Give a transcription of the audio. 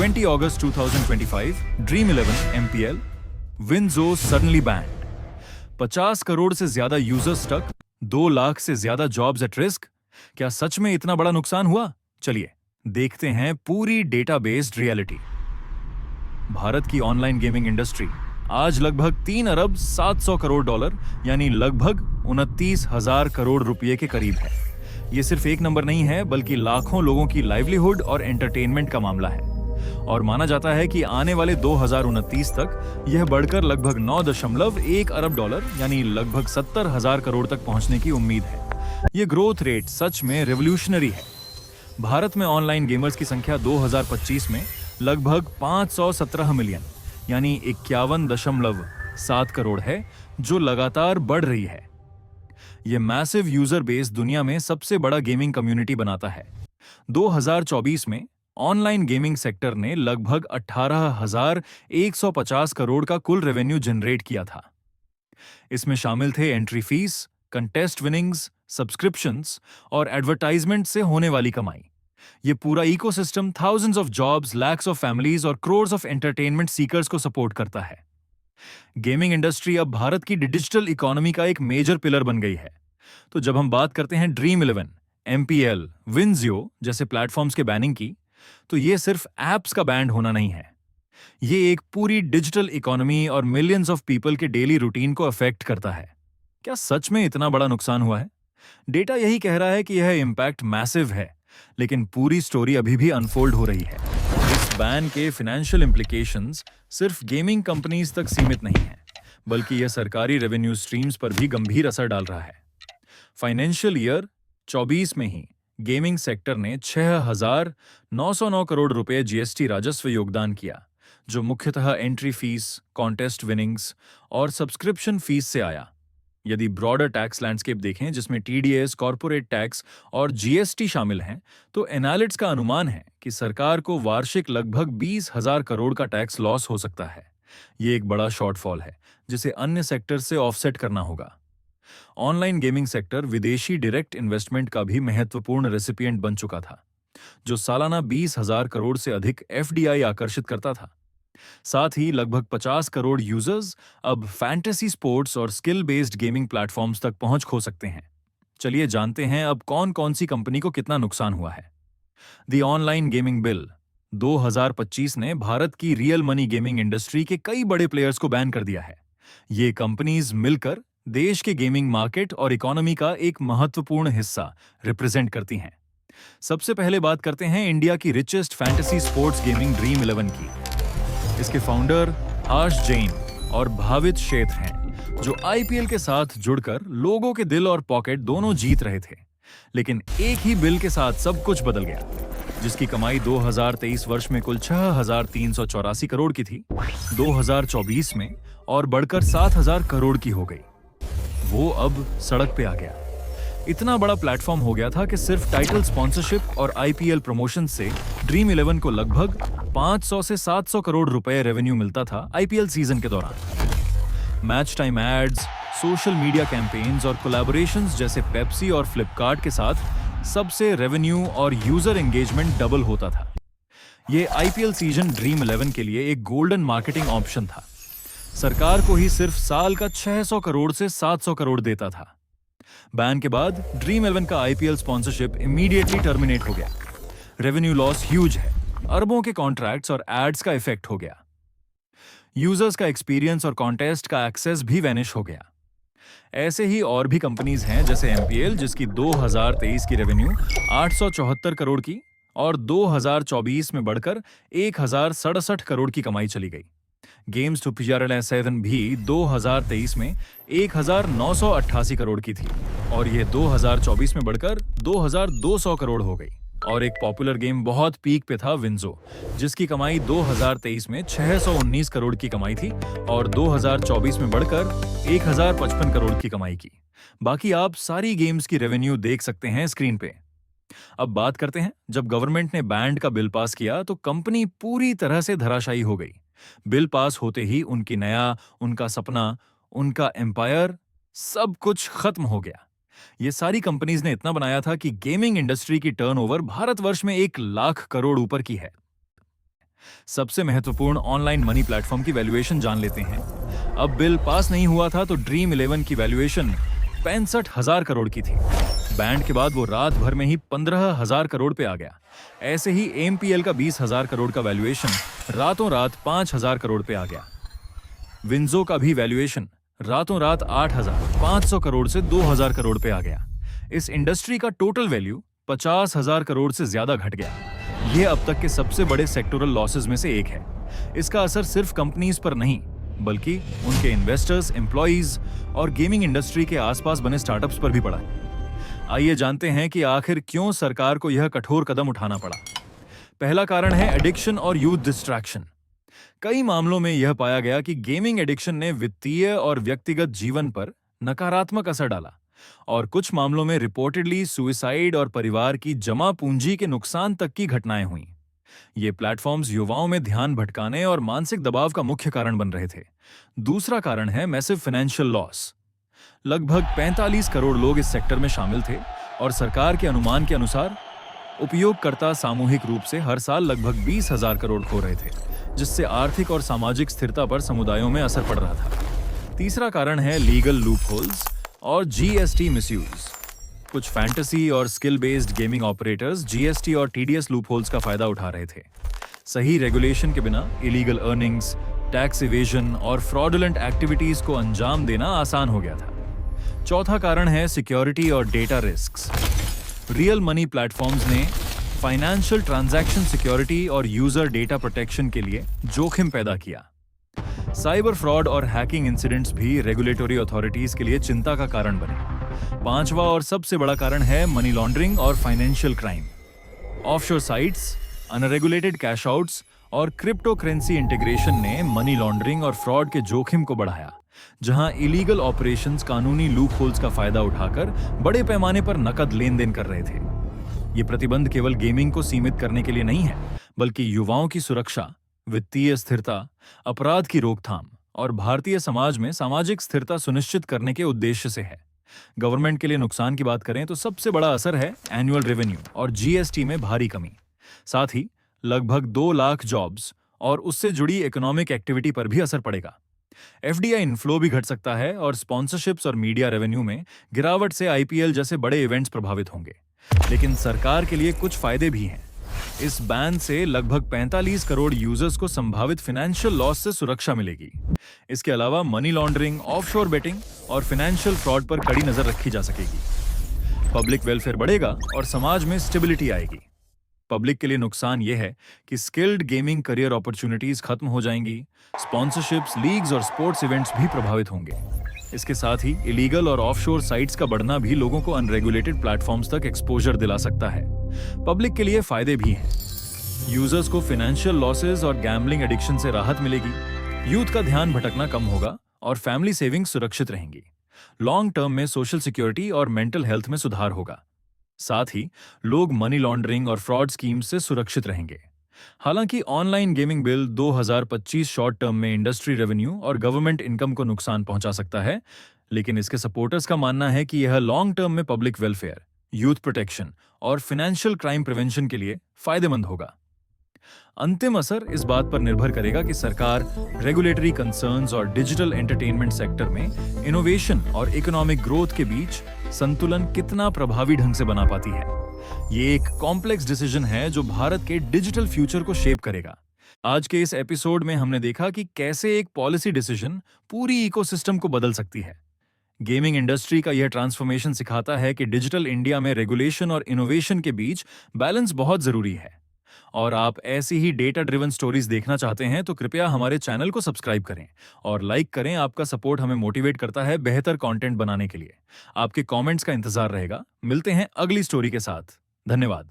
20 August 2025, Dream 11 MPL, Winzo suddenly banned. 50 crore से ज्यादा users तक, 2 लाख से ज्यादा जॉब्स एट रिस्क। क्या सच में इतना बड़ा नुकसान हुआ? चलिए देखते हैं पूरी डेटा बेस्ड रियलिटी। भारत की ऑनलाइन गेमिंग इंडस्ट्री आज लगभग 3 अरब 700 करोड़ डॉलर यानी लगभग 29,000 करोड़ रुपए के करीब है। ये सिर्फ एक नंबर नहीं है, बल्कि लाखों लोगों की लाइवलीहुड और एंटरटेनमेंट का मामला है। और माना जाता है कि आने वाले 2029 तक यह बढ़कर लगभग 9.1 अरब डॉलर यानी लगभग 70,000 करोड़ तक पहुंचने की उम्मीद है। यह ग्रोथ रेट सच में रेवोल्यूशनरी है। भारत में ऑनलाइन गेमर्स की संख्या 2025 में लगभग 517 मिलियन यानी 51.7 करोड़ है, जो लगातार बढ़ रही है। यह मैसिव यूजर बेस दुनिया में सबसे बड़ा गेमिंग कम्युनिटी बनाता है। 2024 में ऑनलाइन गेमिंग सेक्टर ने लगभग 18,150 करोड़ का कुल रेवेन्यू जनरेट किया था। इसमें शामिल थे entry fees, contest winnings, subscriptions और एडवर्टाइजमेंट से होने वाली कमाई। ये पूरा ecosystem thousands of jobs, lakhs of families और क्रोर्स ऑफ एंटरटेनमेंट सीकर्स को सपोर्ट करता है। गेमिंग इंडस्ट्री अब भारत की डिजिटल इकोनॉमी का एक मेजर पिलर बन गई है। तो जब हम बात करते हैं ड्रीम 11, MPL, विंजियो जैसे प्लेटफॉर्म्स के बैनिंग की, तो ये सिर्फ एप्स का बैंड होना नहीं है। ये एक पूरी डिजिटल इकोनॉमी और मिलियंस ऑफ पीपल के डेली रूटीन को अफेक्ट करता है। क्या सच में इतना बड़ा नुकसान हुआ है? डेटा यही कह रहा है कि यह इंपैक्ट मैसिव है, लेकिन पूरी स्टोरी अभी भी अनफोल्ड हो रही है। इस बैन के फाइनेंशियल इंप्लीकेशंस सिर्फ गेमिंग कंपनीज तक सीमित नहीं है, बल्कि यह सरकारी रेवेन्यू स्ट्रीम्स पर भी गंभीर असर डाल रहा है। फाइनेंशियल ईयर 24 में ही गेमिंग सेक्टर ने 6,909 करोड़ रुपए जीएसटी राजस्व योगदान किया, जो मुख्यतः एंट्री फीस, कॉन्टेस्ट विनिंग्स और सब्सक्रिप्शन फीस से आया। यदि ब्रॉडर टैक्स लैंडस्केप देखें, जिसमें टीडीएस, कॉर्पोरेट टैक्स और जीएसटी शामिल हैं, तो एनालिस्ट्स का अनुमान है कि सरकार को वार्षिक लगभग 20,000 करोड़ का टैक्स लॉस हो सकता है। ये एक बड़ा शॉर्टफॉल है, जिसे अन्य सेक्टर से ऑफसेट करना होगा। ऑनलाइन गेमिंग सेक्टर विदेशी डायरेक्ट इन्वेस्टमेंट का भी महत्वपूर्ण रेसिपिएंट बन चुका था, जो सालाना 20,000 करोड़ से अधिक एफडीआई आकर्षित करता था। साथ ही लगभग 50 करोड़ यूजर्स अब फैंटेसी स्पोर्ट्स और स्किल बेस्ड गेमिंग प्लेटफॉर्म्स तक पहुंच खो सकते हैं। चलिए जानते हैं अब कौन कौन सी कंपनी को कितना नुकसान हुआ है। द ऑनलाइन गेमिंग बिल 2025 ने भारत की रियल मनी गेमिंग इंडस्ट्री के कई बड़े प्लेयर्स को बैन कर दिया है। ये कंपनीज मिलकर देश के गेमिंग मार्केट और इकोनॉमी का एक महत्वपूर्ण हिस्सा रिप्रेजेंट करती हैं। सबसे पहले बात करते हैं इंडिया की richest fantasy sports gaming dream 11 की। इसके फाउंडर आश जैन और भावित शेठ हैं, जो आईपीएल के साथ जुड़कर लोगों के दिल और पॉकेट दोनों जीत रहे थे। लेकिन एक ही बिल के साथ सब कुछ बदल गया, जिसकी कमाई 2023 वर्ष में कुल 6,384 करोड़ की थी, 2024 में और बढ़कर 7,000 करोड़ की हो गई। वो अब सड़क पे आ गया। इतना बड़ा प्लेटफॉर्म हो गया था कि सिर्फ टाइटल स्पॉन्सरशिप और आईपीएल प्रमोशन से ड्रीम 11 को लगभग 500 से 700 करोड़ रुपए रेवेन्यू मिलता था आईपीएल सीजन के दौरान। Match time ads, social media campaigns और कोलैबोरेशंस जैसे पेप्सी और फ्लिपकार्ट के साथ सबसे रेवेन्यू और यूजर एंगेजमेंट डबल होता था। ये आईपीएल सीजन ड्रीम 11 के लिए एक गोल्डन मार्केटिंग ऑप्शन था। सरकार को ही सिर्फ साल का 600 करोड़ से 700 करोड़ देता था। बैन के बाद ड्रीम 11 का आईपीएल स्पॉन्सरशिप इमीडिएटली टर्मिनेट हो गया। रेवेन्यू लॉस ह्यूज है, अरबों के कॉन्ट्रैक्ट्स और एड्स का इफेक्ट हो गया। यूजर्स का एक्सपीरियंस और कॉन्टेस्ट का एक्सेस भी वैनिश हो गया। ऐसे ही और भी कंपनीज हैं, जैसे एमपीएल, जिसकी 2023 की रेवेन्यू 874 करोड़ की और 2024 में बढ़कर 1,067 करोड़ की कमाई चली गई। गेम्स टू PRL7 भी 2023 में 1,988 करोड़ की थी और ये 2024 में बढ़कर 2,200 करोड़ हो गई। और एक पॉपुलर गेम बहुत पीक पे था, विंजो, जिसकी कमाई 2023 में 619 करोड़ की कमाई थी और 2024 में बढ़कर 1,055 करोड़ की कमाई की। बाकी आप सारी गेम्स की रेवेन्यू देख सकते हैं स्क्रीन पे। अब बात करते हैं, जब गवर्नमेंट ने बैंड का बिल पास किया तो कंपनी पूरी तरह से धराशायी हो गई। बिल पास होते ही उनकी नया, उनका सपना, उनका एम्पायर, सब कुछ खत्म हो गया। ये सारी कंपनीज ने इतना बनाया था कि गेमिंग इंडस्ट्री की टर्नओवर भारतवर्ष में 1 लाख करोड़ ऊपर की है। सबसे महत्वपूर्ण ऑनलाइन मनी प्लेटफॉर्म की वैल्यूएशन जान लेते हैं। अब बिल पास नहीं हुआ था तो ड्रीम 11 की वैल्यूएशन 65,000 करोड़ की थी। बैंड के बाद वो रात भर में ही 15,000 करोड़ पे आ गया। ऐसे ही एमपीएल का 20,000 करोड़ का वैल्यूएशन रातों रात 5,000 करोड़ पे आ गया। विंजो का भी वैल्यूएशन रातों रात 8,500 करोड़ से 2,000 करोड़ पे आ गया। इस इंडस्ट्री का टोटल वैल्यू 50,000 करोड़ से ज्यादा घट गया। यह अब तक के सबसे बड़े सेक्टोरल लॉसेस में से एक है। इसका असर सिर्फ कंपनीज पर नहीं बल्कि उनके इन्वेस्टर्स, एम्प्लॉइज और गेमिंग इंडस्ट्री के आसपास बने स्टार्टअप्स पर भी पड़ा है। आइए जानते हैं कि आखिर क्यों सरकार को यह कठोर कदम उठाना पड़ा। पहला कारण है एडिक्शन और यूथ डिस्ट्रैक्शन। कई मामलों में यह पाया गया कि गेमिंग एडिक्शन ने वित्तीय और व्यक्तिगत जीवन पर नकारात्मक असर डाला और कुछ मामलों में रिपोर्टेडली सुइसाइड और परिवार की जमा पूंजी के नुकसान तक की घटनाएं हुईं। ये प्लेटफॉर्म्स युवाओं में ध्यान भटकाने और मानसिक दबाव का मुख्य कारण बन रहे थे। दूसरा कारण है मैसिव फाइनेंशियल लॉस। लगभग 45 करोड़ लोग इस सेक्टर में शामिल थे और सरकार के अनुमान के अनुसार उपयोगकर्ता सामूहिक रूप से हर साल लगभग 20,000 करोड़ खो रहे थे, जिससे आर्थिक और सामाजिक स्थिरता पर समुदायों में असर पड़ रहा था। तीसरा कारण है लीगल लूपहोल्स और जीएसटी मिसयूज। कुछ फैंटेसी और skill based gaming operators GST और टीडीएस लूपहोल्स का फायदा उठा रहे थे। सही रेगुलेशन के बिना इलीगल अर्निंग्स, टैक्स इवेजन और फ्रॉडुलेंट एक्टिविटीज को अंजाम देना आसान हो गया था। चौथा कारण है सिक्योरिटी और data risks. Real money platforms ने फाइनेंशियल ट्रांजैक्शन सिक्योरिटी और यूजर डेटा प्रोटेक्शन के लिए जोखिम पैदा किया। साइबर फ्रॉड और हैकिंग इंसिडेंट्स भी रेगुलेटरी अथॉरिटीज के लिए चिंता का कारण बने। पांचवा और सबसे बड़ा कारण है मनी लॉन्ड्रिंग और financial crime. Offshore sites, unregulated cash outs और क्रिप्टो करेंसी इंटीग्रेशन ने मनी लॉन्ड्रिंग और फ्रॉड के जोखिम को बढ़ाया, जहां इलीगल ऑपरेशंस कानूनी लूपहोल्स का फायदा उठाकर बड़े पैमाने पर नकद लेन देन कर रहे थे। ये प्रतिबंध केवल गेमिंग को सीमित करने के लिए नहीं है, बल्कि युवाओं की सुरक्षा, वित्तीय स्थिरता, अपराध की रोकथाम और भारतीय समाज में सामाजिक स्थिरता सुनिश्चित करने के उद्देश्य से है। गवर्नमेंट के लिए नुकसान की बात करें तो सबसे बड़ा असर है एनुअल रेवेन्यू और जीएसटी में भारी कमी। साथ ही लगभग 2 लाख जॉब्स और उससे जुड़ी इकोनॉमिक एक्टिविटी पर भी असर पड़ेगा। एफडीआई इनफ्लो भी घट सकता है और स्पॉन्सरशिप्स और मीडिया रेवेन्यू में गिरावट से आईपीएल जैसे बड़े इवेंट्स प्रभावित होंगे। लेकिन सरकार के लिए कुछ फायदे भी हैं। इस बैन से लगभग 45 करोड़ यूजर्स को संभावित फाइनेंशियल लॉस से सुरक्षा मिलेगी। इसके अलावा मनी लॉन्ड्रिंग, ऑफशोर बेटिंग और फाइनेंशियल फ्रॉड पर कड़ी नजर रखी जा सकेगी। पब्लिक वेलफेयर बढ़ेगा और समाज में स्टेबिलिटी आएगी। पब्लिक के लिए नुकसान यह है कि स्किल्ड गेमिंग करियर अपॉर्चुनिटीज खत्म हो जाएंगी, स्पॉन्सरशिप्स, लीग्स और स्पोर्ट्स इवेंट्स भी प्रभावित होंगे। इसके साथ ही इलीगल और ऑफशोर साइट्स का बढ़ना भी लोगों को अनरेगुलेटेड प्लेटफॉर्म्स तक एक्सपोजर दिला सकता है। पब्लिक के लिए फायदे भी हैं। यूजर्स को फाइनेंशियल लॉसेस और गैम्बलिंग एडिक्शन से राहत मिलेगी, यूथ का ध्यान भटकना कम होगा और फैमिली सेविंग्स सुरक्षित रहेंगी। लॉन्ग टर्म में सोशल सिक्योरिटी और मेंटल हेल्थ में सुधार होगा। साथ ही लोग मनी लॉन्ड्रिंग और फ्रॉड स्कीम्स से सुरक्षित रहेंगे। हालांकि online gaming bill 2025 short term में इंडस्ट्री रेवेन्यू और गवर्नमेंट इनकम को नुकसान पहुंचा सकता है, लेकिन इसके सपोर्टर्स का मानना है कि यह लॉन्ग टर्म में पब्लिक वेलफेयर, यूथ प्रोटेक्शन और फाइनेंशियल क्राइम प्रिवेंशन के लिए फायदेमंद होगा। अंतिम असर इस बात पर निर्भर करेगा कि सरकार रेगुलेटरी कंसर्न्स और डिजिटल एंटरटेनमेंट सेक्टर में इनोवेशन और इकोनॉमिक ग्रोथ के बीच संतुलन कितना प्रभावी ढंग से बना पाती है। ये एक कॉम्प्लेक्स डिसीजन है जो भारत के डिजिटल फ्यूचर को शेप करेगा। आज के इस एपिसोड में हमने देखा कि कैसे एक पॉलिसी डिसीजन पूरी इकोसिस्टम को बदल सकती है। गेमिंग इंडस्ट्री का यह ट्रांसफॉर्मेशन सिखाता है कि डिजिटल इंडिया में रेगुलेशन और इनोवेशन के बीच बैलेंस बहुत जरूरी है। और आप ऐसी ही डेटा ड्रिवन स्टोरीज देखना चाहते हैं तो कृपया हमारे चैनल को सब्सक्राइब करें और लाइक करें। आपका सपोर्ट हमें मोटिवेट करता है बेहतर कंटेंट बनाने के लिए। आपके कमेंट्स का इंतजार रहेगा। मिलते हैं अगली स्टोरी के साथ। धन्यवाद।